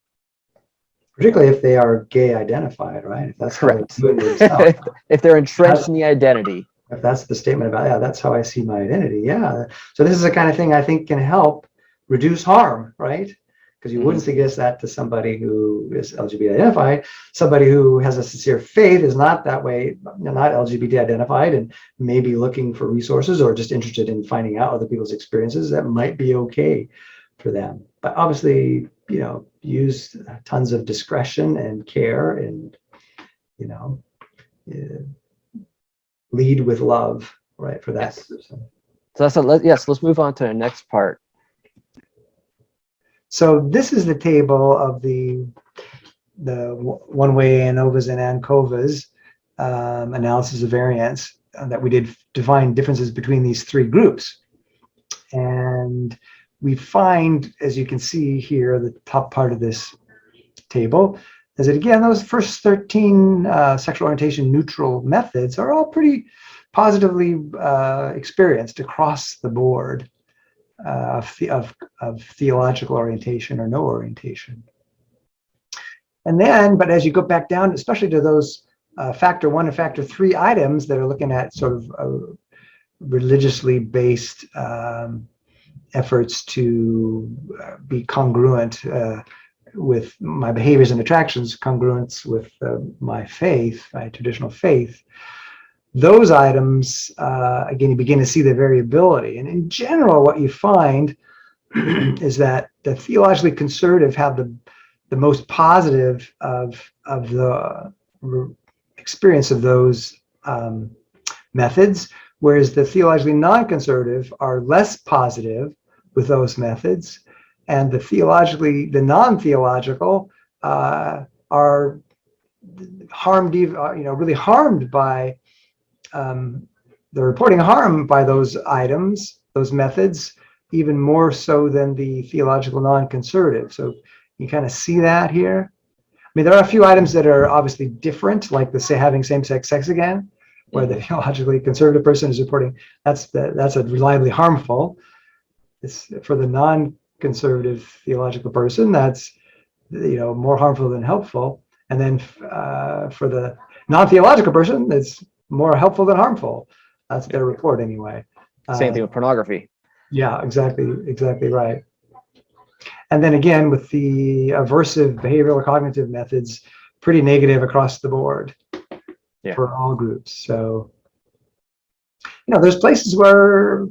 Particularly if they are gay identified, right? If that's correct. If they're entrenched in the identity. If that's the statement about, yeah, that's how I see my identity. Yeah. So this is the kind of thing I think can help reduce harm, right? Because you wouldn't suggest that to somebody who is LGBT identified. Somebody who has a sincere faith is not that way, not LGBT identified, and maybe looking for resources or just interested in finding out other people's experiences. That might be okay for them. But obviously, use tons of discretion and care and, lead with love, right, for that person. So let's move on to the next part. So this is the table of the one-way ANOVAs and ANCOVAs analysis of variance that we did to find differences between these three groups. And we find, as you can see here, the top part of this table, is that again, those first 13 sexual orientation neutral methods are all pretty positively experienced across the board of theological orientation or no orientation. And then, but as you go back down, especially to those factor 1 and factor 3 items that are looking at sort of religiously based efforts to be congruent with my behaviors and attractions, congruence with my faith, my traditional faith. Those items, again, you begin to see the variability. And in general, what you find is that the theologically conservative have the most positive of the experience of those methods, whereas the theologically non-conservative are less positive with those methods, and the non-theological are harmed, really harmed by, they're reporting harm by those items, those methods, even more so than the theological non-conservative. So you kind of see that here. I mean, there are a few items that are obviously different, like having same-sex sex again, where the theologically conservative person is reporting that's a reliably harmful. It's for the non-conservative theological person, that's more harmful than helpful. And then for the non-theological person, it's more helpful than harmful. That's their report anyway. Same thing with pornography. Yeah, exactly right. And then again, with the aversive behavioral cognitive methods, pretty negative across the board for all groups. So, there's places where,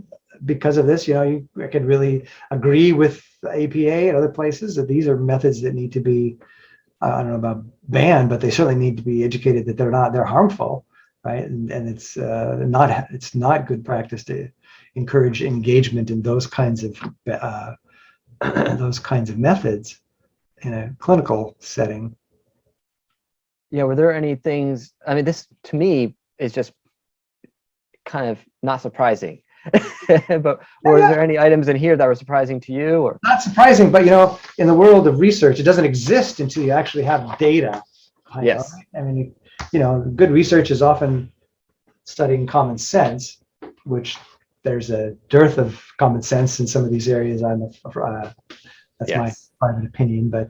because of this, I could really agree with the APA and other places that these are methods that need to be, I don't know about banned, but they certainly need to be educated that they're harmful, right? And it's not good practice to encourage engagement in those kinds of methods in a clinical setting. Yeah, were there any things, I mean, this to me is just kind of not surprising, but were there any items in here that were surprising to you? Or not surprising, but in the world of research, it doesn't exist until you actually have data. Yes. I mean, good research is often studying common sense, which there's a dearth of common sense in some of these areas. That's my private opinion, but.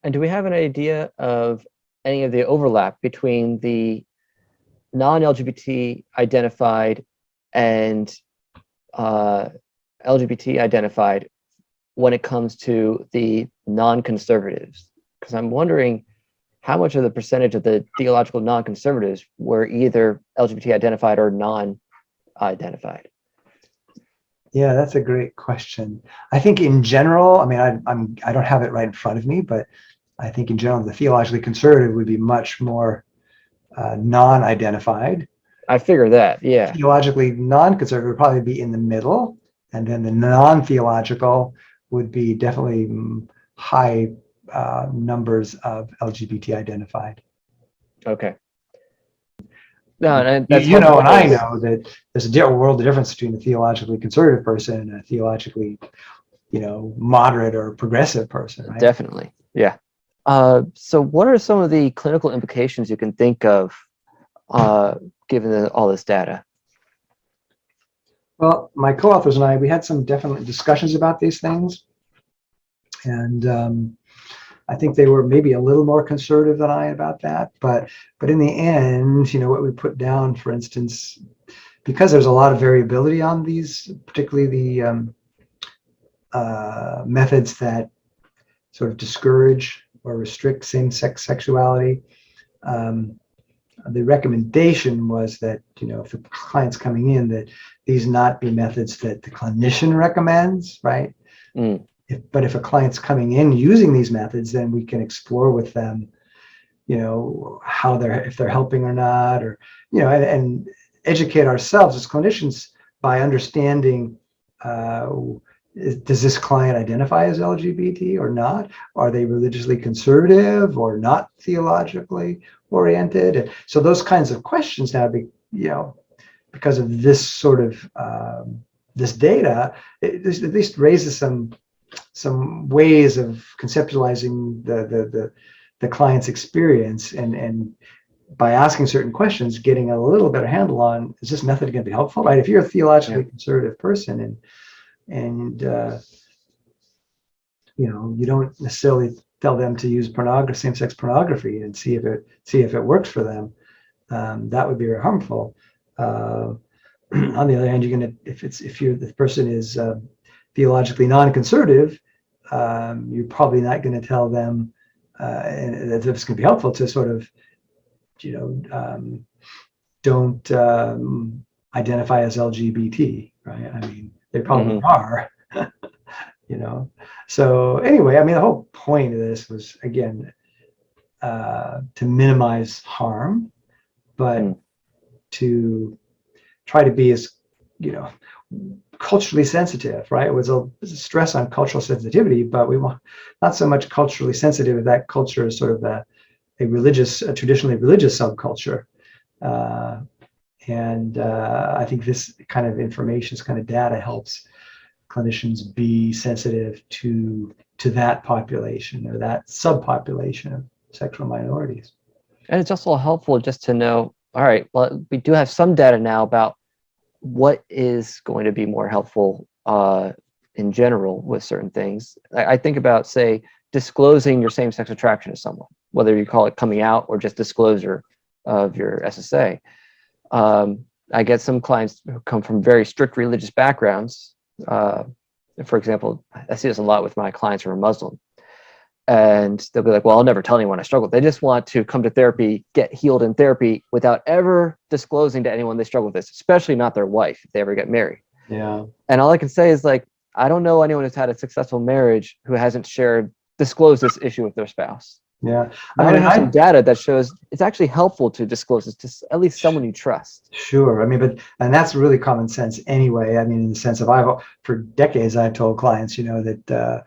And do we have an idea of any of the overlap between the non-LGBT identified and LGBT identified when it comes to the non-conservatives? Because I'm wondering how much of the percentage of the theological non-conservatives were either LGBT identified or non-identified. Yeah, that's a great question. I think in general, I mean, I don't have it right in front of me, but I think in general, the theologically conservative would be much more non-identified. I figure that, yeah. Theologically non-conservative would probably be in the middle, and then the non-theological would be definitely high numbers of LGBT identified. Okay. No, and that's and I know that there's a world of difference between a theologically conservative person and a theologically, moderate or progressive person, right? Definitely, yeah. So what are some of the clinical implications you can think of given all this data? Well, my co-authors and I, we had some definite discussions about these things. And I think they were maybe a little more conservative than I about that. But in the end, what we put down, for instance, because there's a lot of variability on these, particularly the methods that sort of discourage or restrict same-sex sexuality, the recommendation was that, if the client's coming in, that these not be methods that the clinician recommends, right? But if a client's coming in using these methods, then we can explore with them, how if they're helping or not, or, and educate ourselves as clinicians by understanding, does this client identify as LGBT or not? Are they religiously conservative or not theologically oriented? And so those kinds of questions now, because of this sort of this data, it at least raises some ways of conceptualizing the client's experience, and by asking certain questions, getting a little better handle on, is this method going to be helpful, right? If you're a theologically conservative person and you don't necessarily tell them to use pornography, same-sex pornography, and see if it works for them. That would be very harmful. On the other hand, if the person is theologically non-conservative, you're probably not going to tell them, and it's going to be helpful to sort of, don't identify as LGBT, right? I mean, they probably are, So anyway, I mean, the whole point of this was, again, to minimize harm, but to try to be as, culturally sensitive, right? It was a stress on cultural sensitivity, but we want not so much culturally sensitive if that culture is sort of a traditionally religious subculture. And I think this kind of information, this kind of data helps clinicians be sensitive to that population or that subpopulation of sexual minorities. And it's also helpful just to know, all right, well, we do have some data now about what is going to be more helpful in general with certain things. I think about, say, disclosing your same-sex attraction to someone, whether you call it coming out or just disclosure of your SSA. I get some clients who come from very strict religious backgrounds. For example, I see this a lot with my clients who are Muslim. And they'll be like, well, I'll never tell anyone I struggle. They just want to come to therapy, get healed in therapy without ever disclosing to anyone they struggle with this, especially not their wife if they ever get married. Yeah. And all I can say is, like, I don't know anyone who's had a successful marriage who hasn't disclosed this issue with their spouse. Yeah. I have some data that shows it's actually helpful to disclose this to at least someone you trust. Sure. I mean, and that's really common sense anyway. I mean, in the sense of for decades, I've told clients, that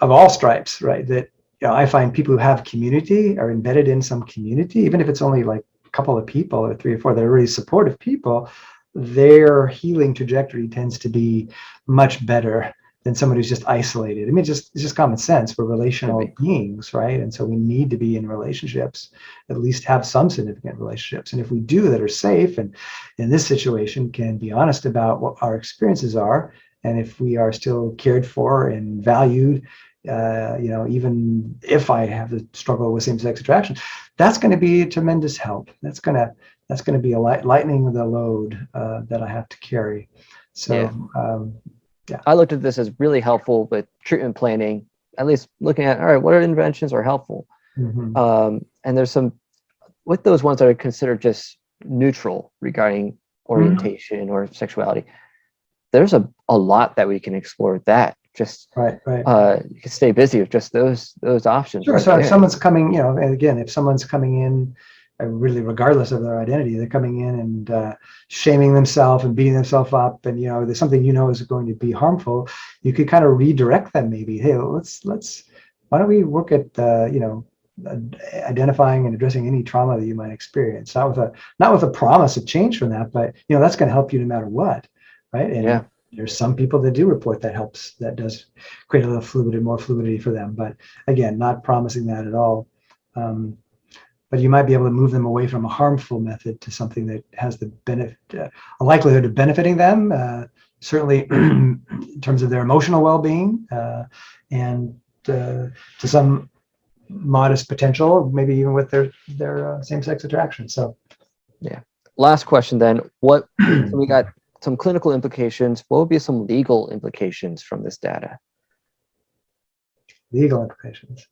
of all stripes, right, that I find people who have community, are embedded in some community, even if it's only like a couple of people or 3 or 4 that are really supportive people, their healing trajectory tends to be much better than someone who's just isolated. I mean, it's just common sense. We're relational beings, right? And so we need to be in relationships, at least have some significant relationships. And if we do, that are safe, and in this situation can be honest about what our experiences are, and if we are still cared for and valued, even if I have the struggle with same-sex attraction, that's going to be a tremendous help. That's going to be a lightening the load that I have to carry. So, yeah. I looked at this as really helpful with treatment planning, at least looking at, all right, what are interventions are helpful? And there's some, with those ones that are considered just neutral regarding orientation or sexuality, there's a lot that we can explore with that. Just right. You can stay busy with just those options. Sure. So if someone's coming, and again, if someone's coming in, really regardless of their identity, they're coming in and shaming themselves and beating themselves up, and there's something is going to be harmful, you could kind of redirect them. Maybe, hey, why don't we work at identifying and addressing any trauma that you might experience, not with a promise of change from that, but that's going to help you no matter what, right? And there's some people that do report that helps, that does create a little more fluidity for them, but again, not promising that at all. But you might be able to move them away from a harmful method to something that has the benefit, a likelihood of benefiting them, certainly in terms of their emotional well-being, and to some modest potential, maybe even with their same-sex attraction. So, yeah. Last question then. So we got some clinical implications. What would be some legal implications from this data? Legal implications.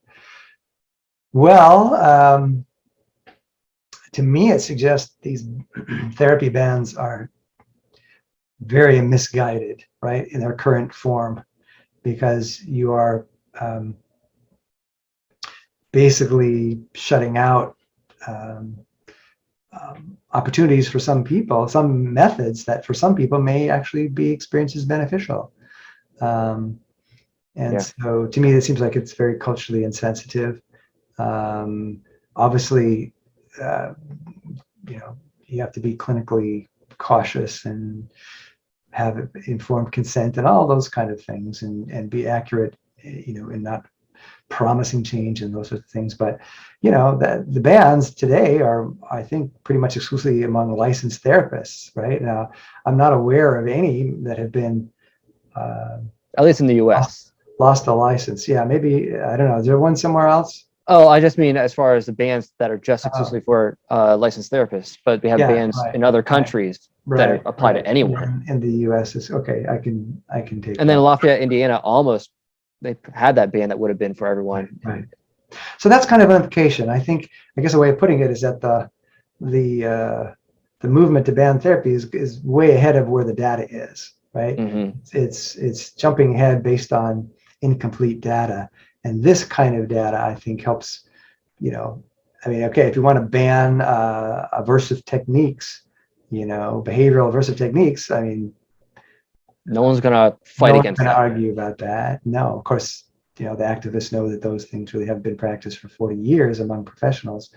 Well, to me, it suggests these therapy bans are very misguided, right, in their current form, because you are basically shutting out opportunities for some people, some methods that for some people may actually be experienced as beneficial. So to me, it seems like it's very culturally insensitive. Obviously, you have to be clinically cautious and have informed consent and all those kind of things, and be accurate, and not promising change and those sorts of things. But the bans today are, I think, pretty much exclusively among licensed therapists. Right now, I'm not aware of any that have been, at least in the U.S. lost the license. Yeah, maybe, I don't know. Is there one somewhere else? Oh, I just mean as far as the bands that are just Oh, exclusively for licensed therapists, but we have yeah, bands right, in other right, countries that right, apply right. to anyone. In the US is okay. I can take And then that. Lafayette, Indiana, almost they had that ban that would have been for everyone. Right. So that's kind of an implication. I think, I guess a way of putting it is that the the movement to ban therapy is way ahead of where the data is, right? Mm-hmm. It's jumping ahead based on incomplete data. And this kind of data, I think, helps, I mean, okay, if you want to ban aversive techniques, behavioral aversive techniques, I mean, No one's gonna fight no one's against going to that. argue about that. No, of course, the activists know that those things really have been practiced for 40 years among professionals.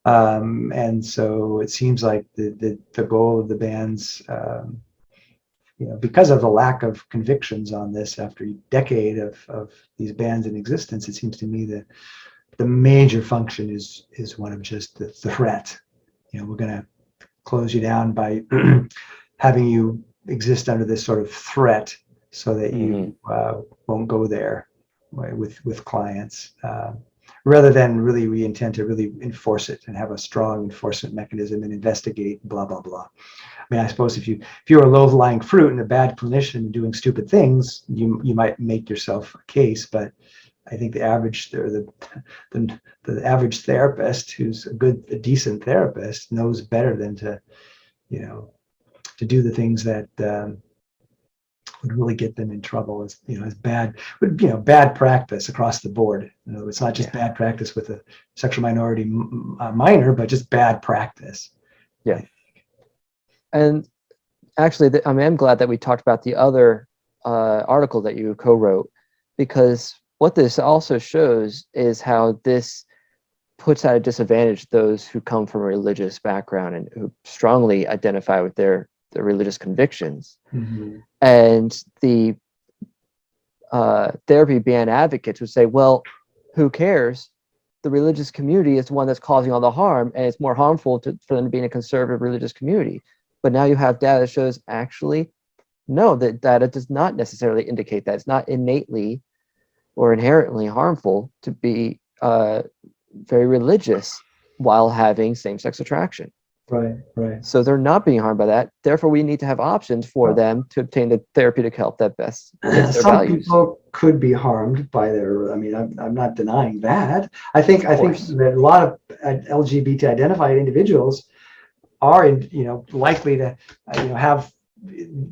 And so it seems like the goal of the bans, because of the lack of convictions on this after a decade of these bans in existence, it seems to me that the major function is one of just the threat. We're going to close you down by having you exist under this sort of threat so that you won't go there with clients, rather than really we intend to really enforce it and have a strong enforcement mechanism and investigate blah blah blah. I mean, I suppose if you're a low-lying fruit and a bad clinician doing stupid things, you might make yourself a case, but I think the average or the average therapist who's a decent therapist knows better than to do the things that would really get them in trouble as bad practice across the board. It's not just bad practice with a sexual minority minor, but just bad practice. Yeah. And actually, I mean, I'm glad that we talked about the other article that you co-wrote, because what this also shows is how this puts at a disadvantage those who come from a religious background and who strongly identify with their religious convictions. Mm-hmm. And the therapy ban advocates would say, well, who cares? The religious community is the one that's causing all the harm, and it's more harmful for them to be in a conservative religious community. But now you have data that shows actually, no, that data does not necessarily indicate that. It's not innately or inherently harmful to be very religious while having same-sex attraction. Right. So they're not being harmed by that. Therefore, we need to have options for them to obtain the therapeutic help that best fits their Some values. people could be harmed by their. I mean, I'm not denying that. I think that a lot of LGBT identified individuals are likely to have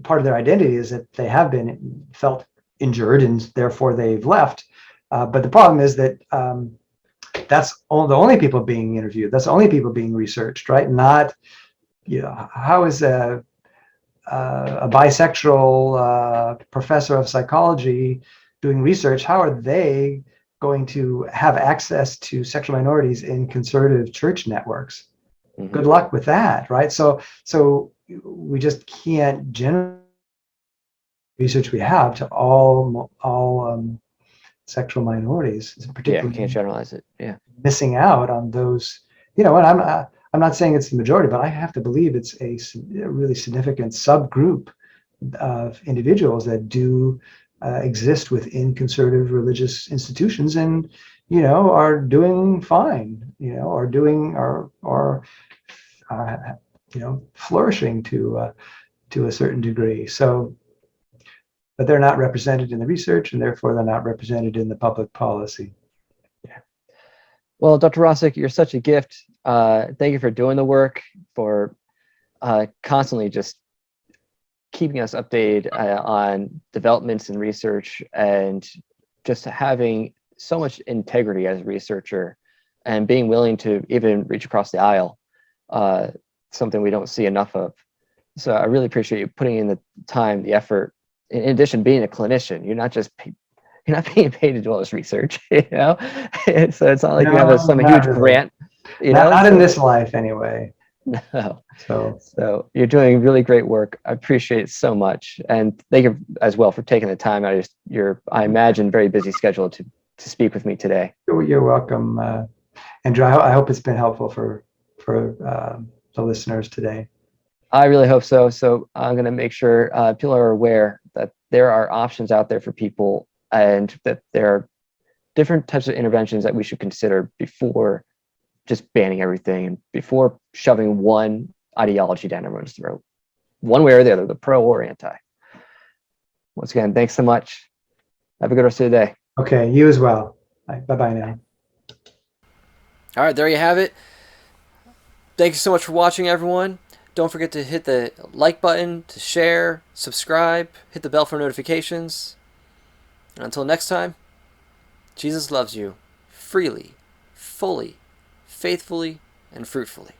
part of their identity is that they have been felt injured and therefore they've left. But the problem is that that's the only people being interviewed. That's the only people being researched, right? Not, how is a bisexual professor of psychology doing research? How are they going to have access to sexual minorities in conservative church networks? Mm-hmm. Good luck with that, right? So we just can't generate research we have to all sexual minorities, particularly. Can't generalize it. Yeah, missing out on those, and I'm not saying it's the majority, but I have to believe it's a really significant subgroup of individuals that do exist within conservative religious institutions and are doing fine, are doing or flourishing to a certain degree. So, but they're not represented in the research, and therefore they're not represented in the public policy. Yeah. Well, Dr. Rosik, you're such a gift. Thank you for doing the work, for constantly just keeping us updated on developments in research, and just having so much integrity as a researcher and being willing to even reach across the aisle, something we don't see enough of. So I really appreciate you putting in the time, the effort. In addition, being a clinician, you're not being paid to do all this research, so it's not like you have some huge really. Grant, not in this life anyway. No. So you're doing really great work. I appreciate it so much, and thank you as well for taking the time out of your I imagine very busy schedule to speak with me today. You're welcome, Andrew. I hope it's been helpful for the listeners today. I really hope so. So I'm going to make sure people are aware that there are options out there for people and that there are different types of interventions that we should consider before just banning everything and before shoving one ideology down everyone's throat, one way or the other, the pro or anti. Once again, thanks so much. Have a good rest of the day. Okay, you as well. Bye-bye now. All right, there you have it. Thank you so much for watching, everyone. Don't forget to hit the like button, to share, subscribe, hit the bell for notifications. And until next time, Jesus loves you freely, fully, faithfully, and fruitfully.